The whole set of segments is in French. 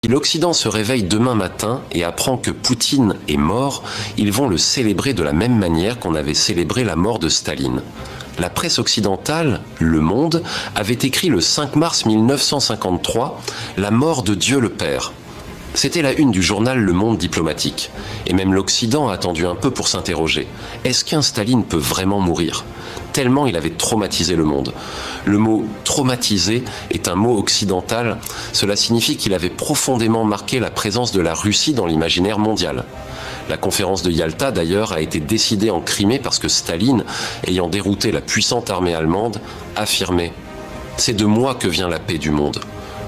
Si l'Occident se réveille demain matin et apprend que Poutine est mort, ils vont le célébrer de la même manière qu'on avait célébré la mort de Staline. La presse occidentale, Le Monde, avait écrit le 5 mars 1953 « La mort de Dieu le Père ». C'était la une du journal Le Monde diplomatique. Et même l'Occident a attendu un peu pour s'interroger. Est-ce qu'un Staline peut vraiment mourir ? Tellement il avait traumatisé le monde. Le mot « traumatisé » est un mot occidental. Cela signifie qu'il avait profondément marqué la présence de la Russie dans l'imaginaire mondial. La conférence de Yalta, d'ailleurs, a été décidée en Crimée parce que Staline, ayant dérouté la puissante armée allemande, affirmait « C'est de moi que vient la paix du monde ».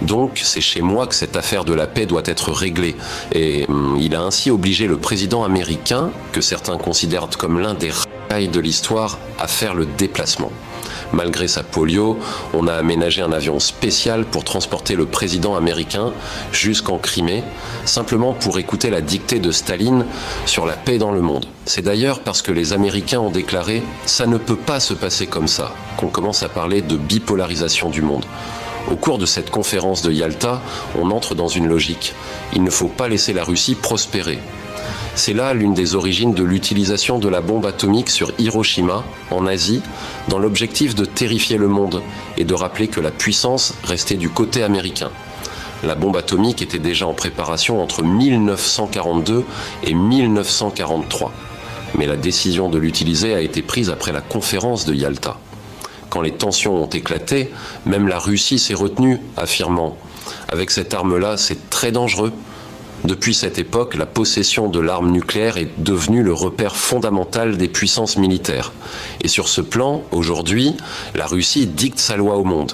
Donc, c'est chez moi que cette affaire de la paix doit être réglée. Et il a ainsi obligé le président américain, que certains considèrent comme l'un des rails de l'histoire, à faire le déplacement. Malgré sa polio, on a aménagé un avion spécial pour transporter le président américain jusqu'en Crimée, simplement pour écouter la dictée de Staline sur la paix dans le monde. C'est d'ailleurs parce que les Américains ont déclaré « ça ne peut pas se passer comme ça » qu'on commence à parler de bipolarisation du monde. Au cours de cette conférence de Yalta, on entre dans une logique. Il ne faut pas laisser la Russie prospérer. C'est là l'une des origines de l'utilisation de la bombe atomique sur Hiroshima, en Asie, dans l'objectif de terrifier le monde et de rappeler que la puissance restait du côté américain. La bombe atomique était déjà en préparation entre 1942 et 1943. Mais la décision de l'utiliser a été prise après la conférence de Yalta. Quand les tensions ont éclaté, même la Russie s'est retenue, affirmant « Avec cette arme-là, c'est très dangereux ». Depuis cette époque, la possession de l'arme nucléaire est devenue le repère fondamental des puissances militaires. Et sur ce plan, aujourd'hui, la Russie dicte sa loi au monde.